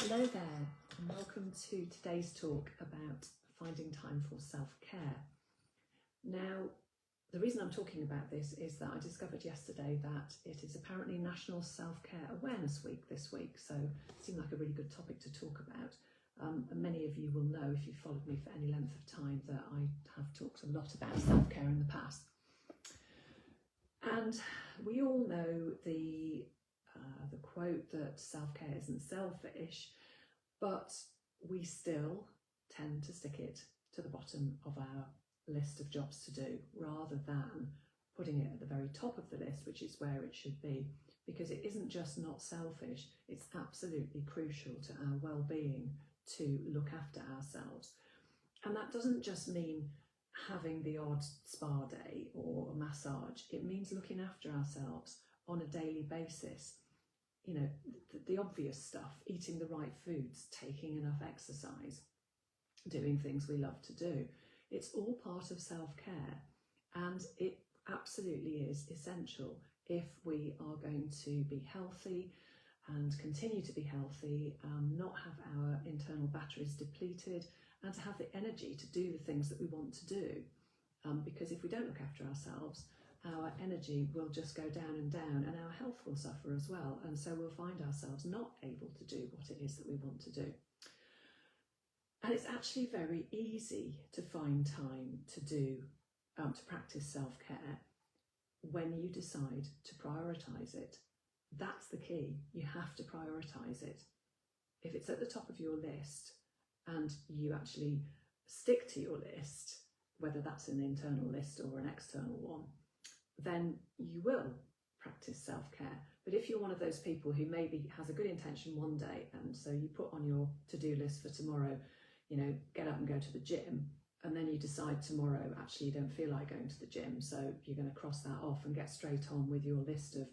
Hello there, and welcome to today's talk about finding time for self-care. Now, the reason I'm talking about this is that I discovered yesterday that it is apparently National Self-Care Awareness Week this week, so it seemed like a really good topic to talk about. And many of you will know, if you've followed me for any length of time, that I have talked a lot about self-care in the past. And we all know the quote that self-care isn't selfish, but we still tend to stick it to the bottom of our list of jobs to do rather than putting it at the very top of the list, which is where it should be, because it isn't just not selfish, it's absolutely crucial to our well-being to look after ourselves. And that doesn't just mean having the odd spa day or a massage, it means looking after ourselves on a daily basis. You know, the obvious stuff, eating the right foods, taking enough exercise, doing things we love to do. It's all part of self-care, and it absolutely is essential if we are going to be healthy and continue to be healthy, not have our internal batteries depleted, and to have the energy to do the things that we want to do. Because if we don't look after ourselves, our energy will just go down and down, and our health will suffer as well, and so we'll find ourselves not able to do what it is that we want to do. And it's actually very easy to find time to practice self-care when you decide to prioritise it. That's the key. You have to prioritise it. If it's at the top of your list and you actually stick to your list, whether that's an internal list or an external one, then you will practice self-care. But if you're one of those people who maybe has a good intention one day, and so you put on your to-do list for tomorrow, you know, get up and go to the gym, and then you decide tomorrow actually you don't feel like going to the gym, so you're going to cross that off and get straight on with your list of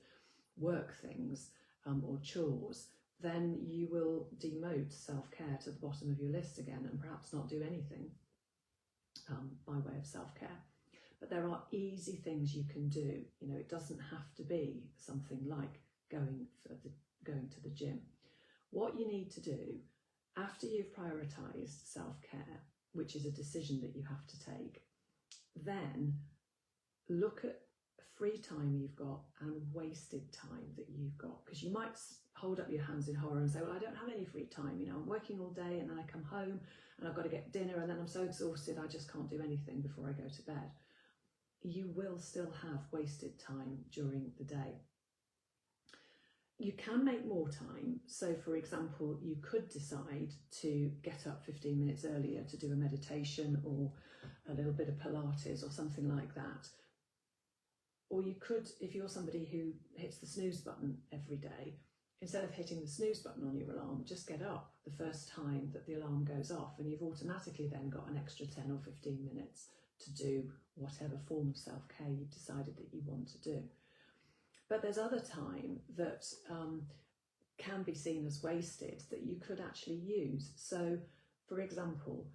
work things or chores, then you will demote self-care to the bottom of your list again and perhaps not do anything by way of self-care. But there are easy things you can do. You know, it doesn't have to be something like going to the gym. What you need to do after you've prioritised self-care, which is a decision that you have to take, then look at free time you've got and wasted time that you've got, because you might hold up your hands in horror and say, well, I don't have any free time, you know, I'm working all day and then I come home and I've got to get dinner and then I'm so exhausted I just can't do anything before I go to bed. You will still have wasted time during the day. You can make more time. So for example, you could decide to get up 15 minutes earlier to do a meditation or a little bit of Pilates or something like that. Or you could, if you're somebody who hits the snooze button every day, instead of hitting the snooze button on your alarm, just get up the first time that the alarm goes off, and you've automatically then got an extra 10 or 15 minutes to do whatever form of self-care you've decided that you want to do. But there's other time that can be seen as wasted that you could actually use. So, for example,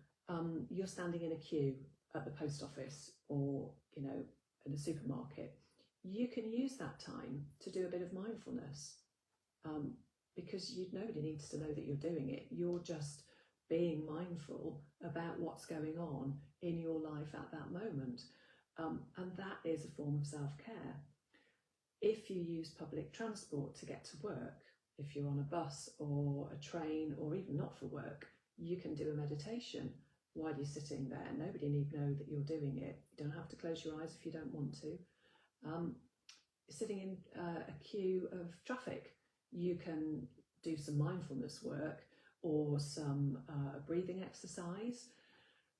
you're standing in a queue at the post office or, you know, in a supermarket. You can use that time to do a bit of mindfulness because nobody needs to know that you're doing it. You're just being mindful about what's going on in your life at that moment. And that is a form of self-care. If you use public transport to get to work, if you're on a bus or a train or even not for work, you can do a meditation while you're sitting there. Nobody need know that you're doing it. You don't have to close your eyes if you don't want to. Sitting in a queue of traffic, you can do some mindfulness work or some breathing exercise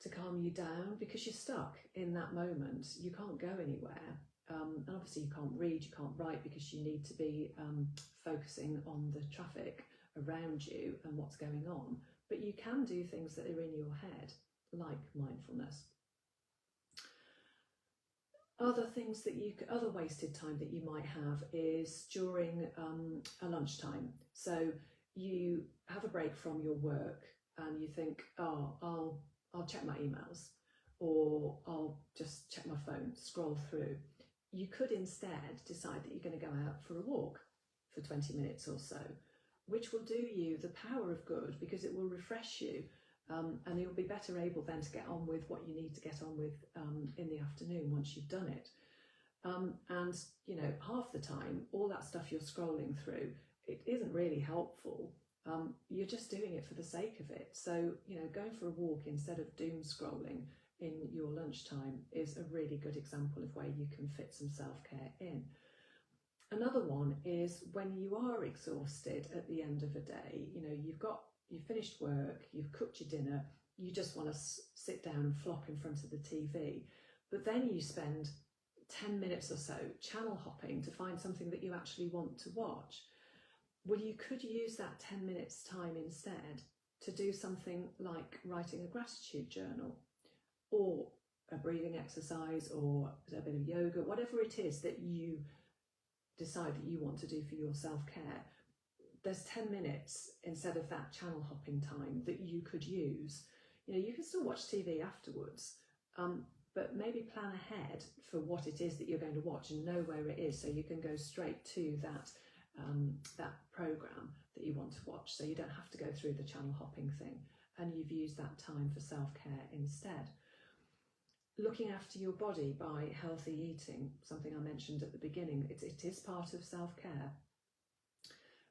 to calm you down, because you're stuck in that moment. You can't go anywhere. And obviously you can't read, you can't write, because you need to be focusing on the traffic around you and what's going on. But you can do things that are in your head, like mindfulness. Other things that other wasted time that you might have is during a lunchtime. So you have a break from your work and you think, oh, I'll check my emails, or I'll just check my phone, scroll through. You could instead decide that you're going to go out for a walk for 20 minutes or so, which will do you the power of good, because it will refresh you, and you'll be better able then to get on with what you need to get on with in the afternoon once you've done it. And you know, half the time, all that stuff you're scrolling through, it isn't really helpful. You're just doing it for the sake of it. So, you know, going for a walk instead of doom scrolling in your lunchtime is a really good example of where you can fit some self-care in. Another one is when you are exhausted at the end of a day. You know, you've finished work, you've cooked your dinner, you just want to sit down and flop in front of the TV, but then you spend 10 minutes or so channel hopping to find something that you actually want to watch. Well, you could use that 10 minutes time instead to do something like writing a gratitude journal, or a breathing exercise, or a bit of yoga, whatever it is that you decide that you want to do for your self-care. There's 10 minutes instead of that channel hopping time that you could use. You know, you can still watch TV afterwards, but maybe plan ahead for what it is that you're going to watch and know where it is, so you can go straight to that program that you want to watch, so you don't have to go through the channel hopping thing, and you've used that time for self-care instead. Looking after your body by healthy eating, something I mentioned at the beginning, it is part of self-care.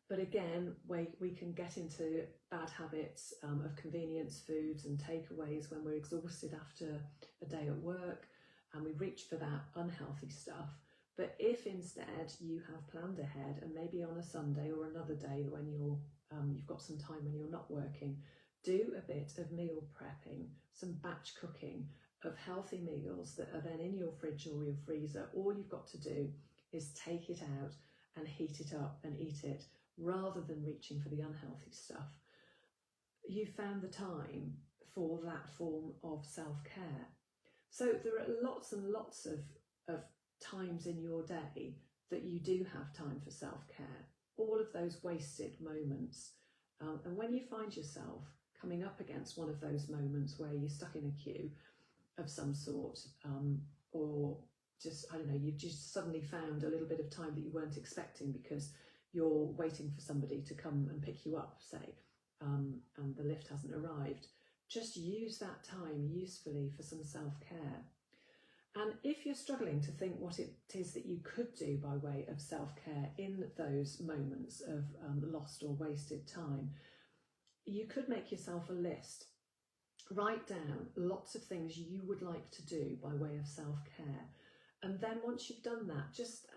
But again, we can get into bad habits of convenience foods and takeaways when we're exhausted after a day at work, and we reach for that unhealthy stuff. But if instead you have planned ahead, and maybe on a Sunday or another day when you've got some time when you're not working, do a bit of meal prepping, some batch cooking of healthy meals that are then in your fridge or your freezer. All you've got to do is take it out and heat it up and eat it, rather than reaching for the unhealthy stuff. You found the time for that form of self-care. So there are lots and lots of times in your day that you do have time for self-care, all of those wasted moments. And when you find yourself coming up against one of those moments where you're stuck in a queue of some sort, or just, I don't know, you've just suddenly found a little bit of time that you weren't expecting because you're waiting for somebody to come and pick you up, say, and the lift hasn't arrived, just use that time usefully for some self-care. And if you're struggling to think what it is that you could do by way of self-care in those moments of lost or wasted time, you could make yourself a list. Write down lots of things you would like to do by way of self-care. And then once you've done that, just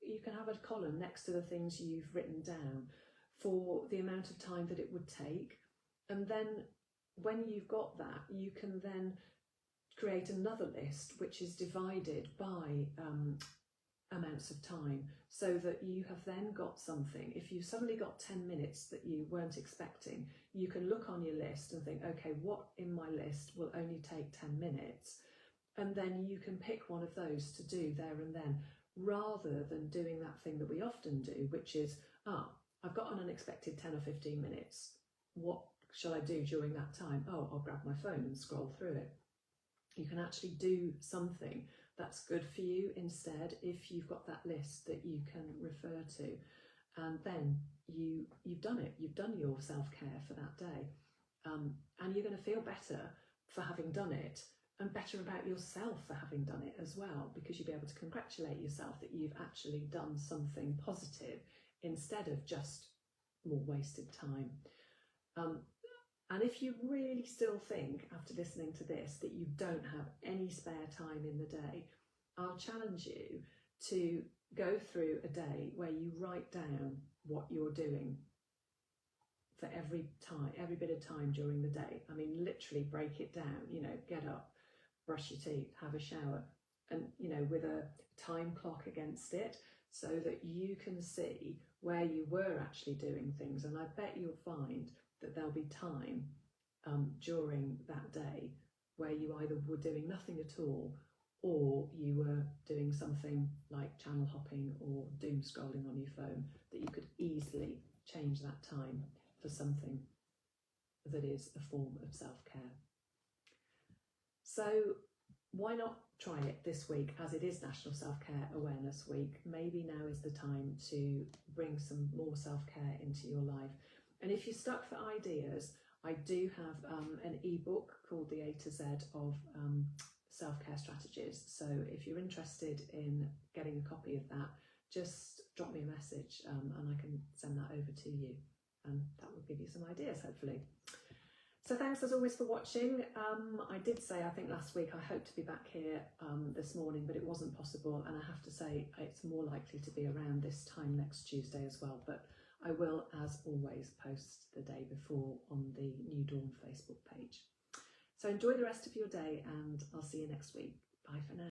you can have a column next to the things you've written down for the amount of time that it would take. And then when you've got that, you can then create another list which is divided by amounts of time, so that you have then got something. If you suddenly got 10 minutes that you weren't expecting, you can look on your list and think, okay, what in my list will only take 10 minutes? And then you can pick one of those to do there and then, rather than doing that thing that we often do, which is, I've got an unexpected 10 or 15 minutes. What shall I do during that time? Oh, I'll grab my phone and scroll through it. You can actually do something that's good for you instead, if you've got that list that you can refer to, and then you've done it. You've done your self-care for that day, and you're going to feel better for having done it, and better about yourself for having done it as well, because you'll be able to congratulate yourself that you've actually done something positive instead of just more wasted time. And if you really still think, after listening to this, that you don't have any spare time in the day, I'll challenge you to go through a day where you write down what you're doing for every bit of time during the day. I mean, literally break it down, get up, brush your teeth, have a shower, and, with a time clock against it, so that you can see where you were actually doing things. And I bet you'll find that there'll be time during that day where you either were doing nothing at all, or you were doing something like channel hopping or doom scrolling on your phone, that you could easily change that time for something that is a form of self-care. So why not try it this week, as it is National Self-Care Awareness Week. Maybe now is the time to bring some more self-care into your life. And if you're stuck for ideas, I do have an ebook called The A to Z of self-care strategies. So if you're interested in getting a copy of that, just drop me a message and I can send that over to you, and that will give you some ideas, hopefully. So thanks as always for watching. I did say, I think last week, I hope to be back here this morning, but it wasn't possible, and I have to say it's more likely to be around this time next Tuesday as well, but I will, as always, post the day before on the New Dawn Facebook page. So enjoy the rest of your day, and I'll see you next week. Bye for now.